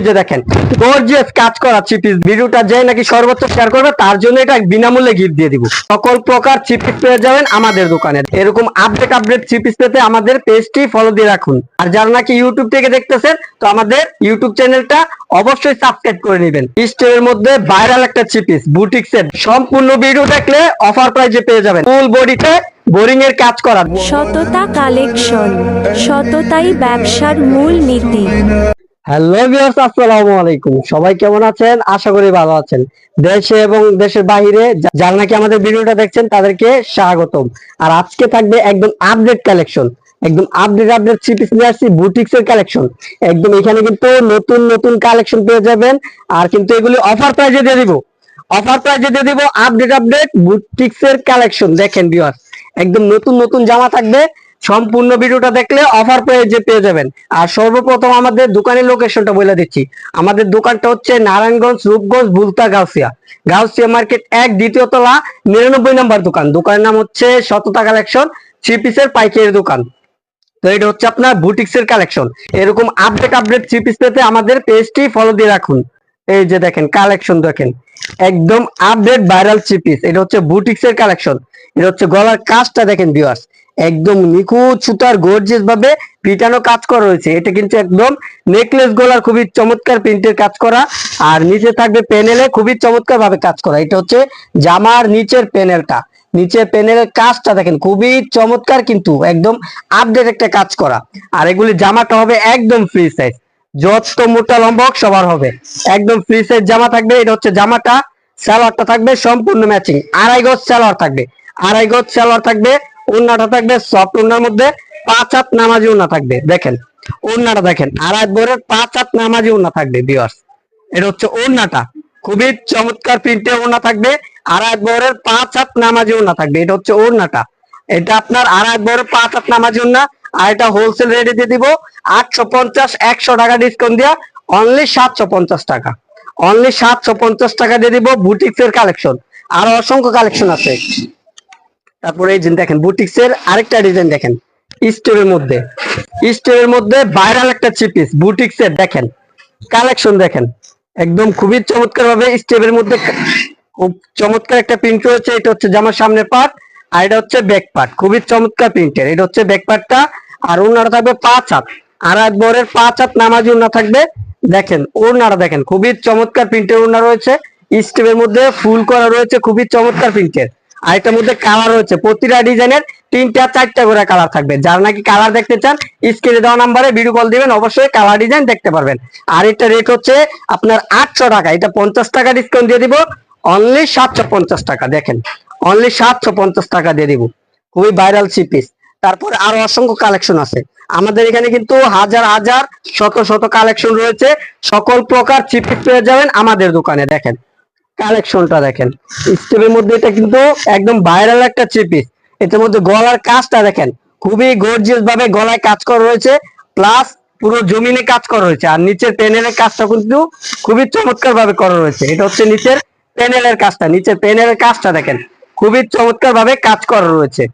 যে দেখেন গর্জিয়াস কাজ করা থ্রি পিস। ভিডিওটা যে নাকি সর্বোচ্চ শেয়ার করবে তার জন্য এটা বিনামূল্যে গিফট দিয়ে দিব। সকল প্রকার থ্রি পিস পেয়ে যাবেন আমাদের দোকানে। এরকম আপডেট থ্রি পিস পেতে আমাদের পেজটি ফলো দিয়ে রাখুন। আর যারা নাকি ইউটিউব থেকে দেখতেছেন তো আমাদের ইউটিউব চ্যানেলটা অবশ্যই সাবস্ক্রাইব করে নেবেন। স্টোরের মধ্যে ভাইরাল একটা থ্রি পিস বুটিক সেট, সম্পূর্ণ ভিডিও দেখলে অফার প্রাইজে পেয়ে যাবেন। ফুল বডিতে বোরিং এর কাজ করা। সততা কালেকশন, সততাই ব্যবসার মূল নীতি। হ্যালো ভিউয়ার্স, আসসালামু আলাইকুম। সবাই কেমন আছেন? আশা করি ভালো আছেন। দেশে এবং দেশের বাইরে যারা নাকি আমাদের ভিডিওটা দেখছেন তাদেরকে স্বাগতম। আর আজকে থাকবে একদম আপডেট কালেকশন, একদম আপডেট থ্রি পিস নিয়ে আসছি বুটিক্স এর কালেকশন। একদম এখানে কিন্তু নতুন কালেকশন পেয়ে যাবেন। আর কিন্তু এগুলি অফার প্রাইজে দিয়ে দিব, আপডেট বুটিক্স এর কালেকশন। দেখেন ভিউয়ার্স, একদম নতুন জামা থাকবে। সম্পূর্ণ ভিডিওটা দেখলে অফার প্রাইজে পেয়ে যাবেন। আর সর্বপ্রথম আমাদের দোকানের লোকেশনটা বলে দিচ্ছি। আমাদের দোকানটা হচ্ছে নারায়ণগঞ্জ, রূপগঞ্জ, বুলতা, গাউসিয়া মার্কেট 1, দ্বিতীয় তলা, 99 নম্বর দোকান। দোকানের নাম হচ্ছে সততা কালেকশন, থ্রি পিসের পাইকারি দোকান। তো এটা হচ্ছে আপনার বুটিক্স এর কালেকশন। এরকম আপডেট থ্রি পিস পেতে আমাদের পেজটি ফলো দিয়ে রাখুন। এই যে দেখেন কালেকশন, দেখেন একদম আপডেট ভাইরাল থ্রি পিস। এটা হচ্ছে বুটিক্স এর কালেকশন। এটা হচ্ছে গলার কাজটা দেখেন ভিউয়ার্স, একদম নিখুঁত সুতার গর্জিয়াস ভাবে পিটানো কাজ করা রয়েছে। এটা কিন্তু একদম নেকলেস গলার খুবই চমৎকার প্রিন্টের কাজ করা। আর নিচে থাকবে প্যানেলে খুবই চমৎকার ভাবে কাজ করা। এটা হচ্ছে জামার নিচের প্যানেলটা, নিচের প্যানেলের কাজটা দেখেন খুবই চমৎকার, কিন্তু একদম আপডেট একটা কাজ করা। আর এগুলি জামাটা হবে একদম ফ্রি সাইজ, যত মোটা লম্বা হোক সবার হবে। একদম ফ্রি সাইজ জামা থাকবে। এটা হচ্ছে জামাটা, সালোয়ারটা থাকবে সম্পূর্ণ ম্যাচিং। 2.5 গজ সালোয়ার থাকবে, 2.5 গজ সালোয়ার থাকবে। ওড়নাটা থাকবে সফট ওড়নার মধ্যে 5 হাত নামাজি ওড়না থাকবে। দেখেন ওড়নাটা দেখেন, 2.5 বরের 5 হাত নামাজি ওড়না থাকবে ভিউয়ার্স। এটা হচ্ছে ওড়নাটা, খুবই চমৎকার প্রিন্টের ওড়না থাকবে। 2.5 বরের 5 হাত নামাজি ওড়না থাকবে। এটা হচ্ছে ওড়নাটা, এটা আপনার 2.5 বরের 5 হাত নামাজি ওড়না। আর এটা হোলসেল রেটে দিয়ে দিব 850, 100 টাকা ডিসকাউন্ট দিয়া অনলি 750 টাকা, অনলি 750 টাকা দিয়ে দিব। বুটিক্স এর কালেকশন, আরো অসংখ্য কালেকশন আছে। তারপরে এই যে দেখেন বুটিক্স এর আরেকটা ডিজাইন দেখেন, স্টোরের মধ্যে ভাইরাল একটা থ্রি পিস বুটিক্স এর। দেখেন কালেকশন, দেখেন একদম খুবই চমৎকার ভাবে স্টেপের মধ্যে খুব চমৎকার একটা প্রিন্ট রয়েছে। এটা হচ্ছে জামার সামনের পার্ট, আর এটা হচ্ছে ব্যাক পার্ট, খুবই চমৎকার প্রিন্টের। এটা হচ্ছে ব্যাক পার্টটা। আর ওড়নাটা থাকবে 5 হাত, 2.5 বরের 5 হাত নামাজি ওড়না থাকবে। দেখেন ওড়নাটা দেখেন খুবই চমৎকার প্রিন্টের ওড়না রয়েছে। স্টেপের মধ্যে ফুল করা রয়েছে, খুবই চমৎকার প্রিন্টের। আর এটার মধ্যে কালার রয়েছে, প্রতিটা ডিজাইনের 3টা 4টা করে কালার থাকবে। যারা নাকি কালার দেখতে চান স্ক্রিনে দেওয়া নাম্বারে ভিডিও কল দিবেন, অবশ্যই কালার ডিজাইন দেখতে পারবেন। আর এটা রেট হচ্ছে আপনার 800 টাকা, এটা 50 টাকা ডিসকাউন্ট দিয়ে দিব অনলি 750 টাকা। দেখেন অনলি 750 টাকা দিয়ে দিব, খুবই ভাইরাল থ্রি পিস। তারপরে আরো অসংখ্য কালেকশন আছে আমাদের এখানে, কিন্তু হাজার শত কালেকশন রয়েছে। সকল প্রকার থ্রি পিস পেয়ে যাবেন আমাদের দোকানে। দেখেন কালেকশনটা দেখেন, স্টেপের মধ্যে এটা কিন্তু একদম ভাইরাল একটা থ্রি পিস। এটার মধ্যে গলার কাজটা দেখেন খুবই গর্জিয়াস ভাবে গলায় কাজ করা রয়েছে, প্লাস পুরো জমিনে কাজ করা রয়েছে। আর নিচের প্যানেলের কাজটা কিন্তু খুবই চমৎকার ভাবে করা রয়েছে। এটা হচ্ছে নিচের প্যানেলের কাজটা দেখেন খুবই চমৎকার ভাবে কাজ করা রয়েছে।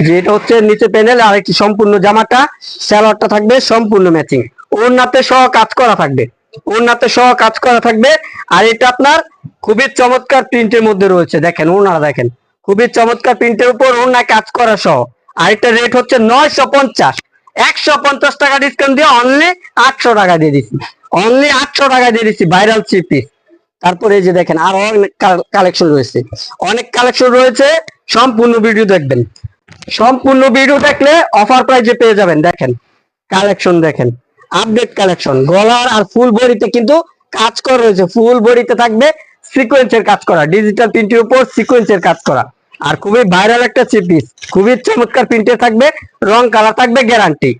যে এটা হচ্ছে নিচে প্যানেল। আর একটি সম্পূর্ণ জামাটা, সালোয়ারটা থাকবে সম্পূর্ণ ম্যাচিং, ওড়নাতে সহ কাজ করা থাকবে। আর এটা আপনার খুবই চমৎকার প্রিন্টের মধ্যে রয়েছে। দেখেন ওড়নাটা দেখেন খুবই চমৎকার প্রিন্টের উপর ওড়না কাজ করা সহ। আর এটা রেট হচ্ছে 950, 150 টাকা ডিসকাউন্ট দিয়ে অনলি 800 টাকা দিয়ে দিচ্ছি, ভাইরাল থ্রি পিস। তারপরে এই যে দেখেন আরো অনেক কালেকশন রয়েছে। সম্পূর্ণ ভিডিও দেখবেন, সম্পূর্ণ ভিডিও দেখলে অফার প্রাইজে পেয়ে যাবেন। দেখেন কালেকশন, দেখেন আপডেট কালেকশন। গলার আর ফুল বডিতে কিন্তু কাজ করা রয়েছে, ফুল বডিতে থাকবে সিকোয়েন্সের কাজ করা, ডিজিটাল প্রিন্টের উপর সিকোয়েন্সের কাজ করা। আর খুবই ভাইরাল একটা থ্রি পিস, খুবই চমৎকার প্রিন্টে থাকবে। রং কালার থাকবে গ্যারান্টি,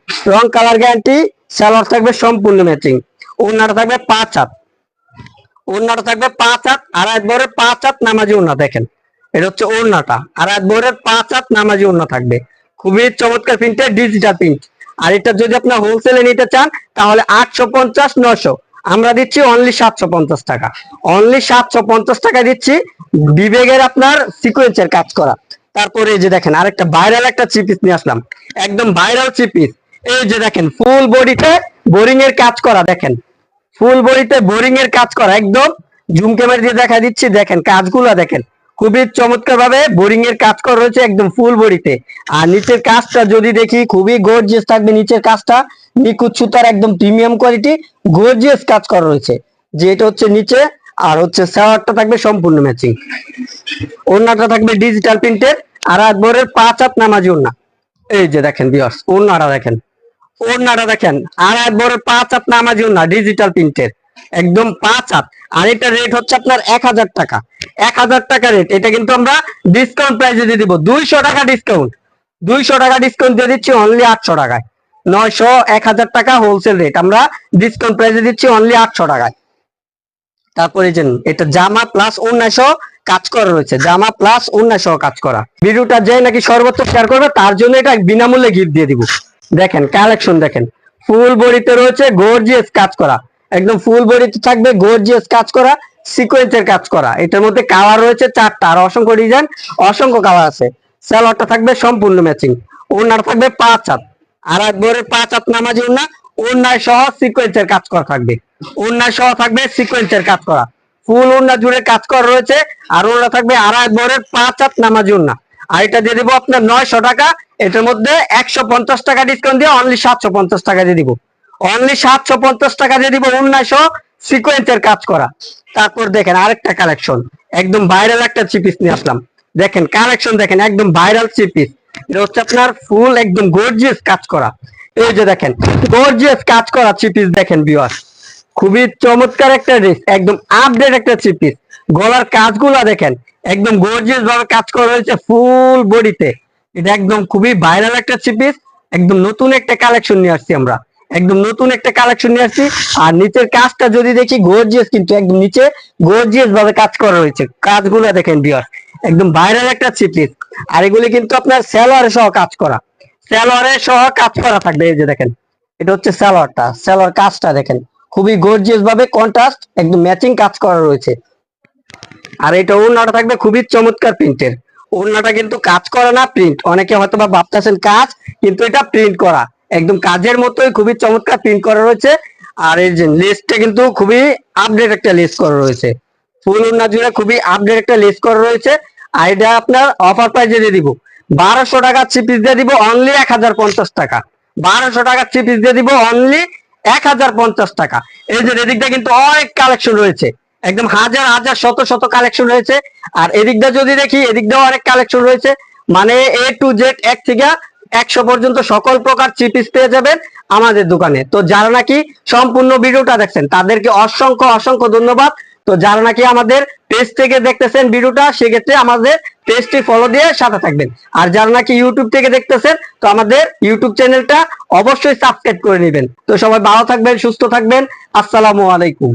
সালোয়ার থাকবে সম্পূর্ণ ম্যাচিং। ওড়নাটা থাকবে 5 হাত, 2.5 বরের 5 হাত নামাজি ওড়না। দেখেন এটা হচ্ছে ওড়নাটা, 2.5 বরের 5 হাত নামাজি ওড়না থাকবে, খুবই চমৎকার প্রিন্টের ডিজিটাল প্রিন্ট। আর এটা যদি আপনার হোলসেলে নিতে চান তাহলে 850, 900, আমরা দিচ্ছি অনলি 750 টাকা, দিচ্ছি। বিবেগের আপনার সিকোয়েন্সের কাজ করা। তারপরে এই যে দেখেন আরেকটা ভাইরাল একটা থ্রি পিস নিয়ে আসলাম, একদম ভাইরাল থ্রি পিস। এই যে দেখেন ফুল বডিতে বোরিং এর কাজ করা, দেখেন ফুল বডিতে বোরিং এর কাজ করা, একদম জুম ক্যামেরা দিয়ে দেখা দিচ্ছি, দেখেন কাজগুলো দেখেন, খুবই চমৎকার ভাবে বোরিং এর কাজ করা রয়েছে একদম ফুল বডিতে। আর নিচের কাজটা যদি দেখি খুবই গর্জিয়াস থাকবে, নিচের কাজটা নিখুঁত সুতার একদম প্রিমিয়াম কোয়ালিটি গর্জিয়াস কাজ করা রয়েছে, যে এটা হচ্ছে নিচে। আর হচ্ছে সালোয়ারটা থাকবে সম্পূর্ণ ম্যাচিং, ওড়নাটা থাকবে ডিজিটাল প্রিন্টের, আর আকবরের 5 হাত নামাজি ওড়না। এই যে দেখেন ভিউয়ার্স, ওড়নাটা দেখেন, ওড়নাটা দেখেন, আর আকবরের 5 হাত নামাজি ওড়না ডিজিটাল প্রিন্টের, একদম 5 হাত। আর এটা রেট হচ্ছে আপনার 1000 টাকা, 1000 টাকা রেট। এটা কিন্তু আমরা ডিসকাউন্ট প্রাইসে দিয়ে দিব, 200 টাকা ডিসকাউন্ট, 200 টাকা ডিসকাউন্ট দিয়ে দিচ্ছি অনলি 800 টাকায়। 900 1000 টাকা হোলসেল রেট, আমরা ডিসকাউন্ট প্রাইসে দিচ্ছি অনলি 800 টাকায়। তারপরে যে এটা জামা প্লাস ওড়না সহ কাজ করা রয়েছে, জামা প্লাস ওড়না সহ কাজ করা। ভিডিওটা যে নাকি সর্বোচ্চ শেয়ার করবে তার জন্য এটা বিনামূল্যে গিফট দিয়ে দিব। দেখেন কালেকশন দেখেন, ফুল বডিতে রয়েছে গর্জিয়াস কাজ করা, একদম ফুল বডিতে থাকবে গর্জিয়াস কাজ করা, সিকোয়েন্সের কাজ করা। এটার মধ্যে কালার রয়েছে 4টা, আর অসংখ্য ডিজাইন, অসংখ্য কালার আছে। সালোয়ারটা থাকবে সম্পূর্ণ ম্যাচিং, ওড়নাটা থাকবে 5 হাত, আর একবারে 5 হাত নামাজি ওড়না, ওড়নায় সহ সিকোয়েন্সের কাজ করা থাকবে, ওড়নায় সহ থাকবে সিকোয়েন্সের কাজ করা, ফুল ওড়না জুড়ে কাজ করা রয়েছে। আর ওড়না থাকবে আড়াই বরের 5 হাত নামাজি ওড়না। আর এটা দিয়ে দিব আপনার 900 টাকা, এটার মধ্যে 150 টাকা ডিসকাউন্ট দিয়ে অনলি 750 টাকা দিয়ে দিব, অনলি 750 টাকা দিয়ে দিব ওড়না সহ সিকোয়েন্সের কাজ করা। তারপর দেখেন আরেকটা কালেকশন, একদম ভাইরাল একটা থ্রি পিস নিয়ে আসলাম। দেখেন কালেকশন দেখেন, একদম ভাইরাল থ্রি পিস, এটা হচ্ছে আপনার ফুল একদম গর্জিয়াস কাজ করা। এই যে দেখেন গর্জিয়াস কাজ করা থ্রি পিস, দেখেন ভিউয়ার্স খুবই চমৎকার একটা ড্রেস, একদম আপডেট একটা থ্রি পিস। গলার কাজগুলা দেখেন, একদম গর্জিয়াস ভাবে কাজ করা হয়েছে ফুল বডিতে। এটা একদম খুবই ভাইরাল একটা থ্রি পিস, একদম নতুন একটা কালেকশন নিয়ে আসছি আমরা, একদম নতুন একটা কালেকশন নিয়ে আসছি। আর নিচের কাজটা যদি দেখি গর্জিয়াস, কিন্তু একদম নিচে গর্জিয়াস ভাবে কাজ করা রয়েছে, কাজগুলো দেখেন ভিউয়ার্স একদম ভাইরাল একটা থ্রি পিস। আর এগুলি কিন্তু আপনার সালোয়ারে সহ কাজ করা, সালোয়ারে সহ কাজ করা থাকবে। এই যে দেখেন এটা হচ্ছে সালোয়ারটা, সালোয়ার কাজটা দেখেন খুবই গর্জিয়াস ভাবে কন্ট্রাস্ট একদম ম্যাচিং কাজ করা রয়েছে। আর এটা ওড়নাটা থাকবে খুবই চমৎকার প্রিন্টের, ওড়নাটা কিন্তু কাজ করা না প্রিন্ট, অনেকে হয়তো বা ভাবতেছেন কাজ, কিন্তু এটা প্রিন্ট করা, একদম কাজের মতোই খুবই চমৎকার প্রিন্ট করা রয়েছে। আর এই যে লেসটা কিন্তু খুবই আপডেট একটা লেস করা রয়েছে, ফুল ওড়না জুড়ে খুবই আপডেট একটা লেস করা রয়েছে। আর এটা আপনার অফার প্রাইসে দিয়ে দিব 1200 টাকা থ্রি পিস দিয়ে দিব অনলি 1050 টাকা, 1200 টাকা থ্রি পিস দিয়ে দিব অনলি 1050 টাকা। এই যে এদিকটা কিন্তু অনেক কালেকশন রয়েছে, একদম হাজার হাজার শত শত কালেকশন রয়েছে। আর এদিকটা যদি দেখি এদিকটাও অনেক কালেকশন রয়েছে, মানে এ টু জেড 1 থেকে 100 পর্যন্ত সকল প্রকার থ্রি পিস পেয়ে যাবেন আমাদের দোকানে। তো যারা নাকি সম্পূর্ণ ভিডিওটা দেখছেন তাদেরকে অসংখ্য অসংখ্য ধন্যবাদ। তো যারা নাকি আমাদের পেজ থেকে দেখতেছেন ভিডিওটা, সেক্ষেত্রে আমাদের পেজটি ফলো দিয়ে সাথে থাকবেন। আর যারা নাকি ইউটিউব থেকে দেখতেছেন, তো আমাদের ইউটিউব চ্যানেলটা অবশ্যই সাবস্ক্রাইব করে নেবেন। তো সবাই ভালো থাকবেন, সুস্থ থাকবেন, আসসালামু আলাইকুম।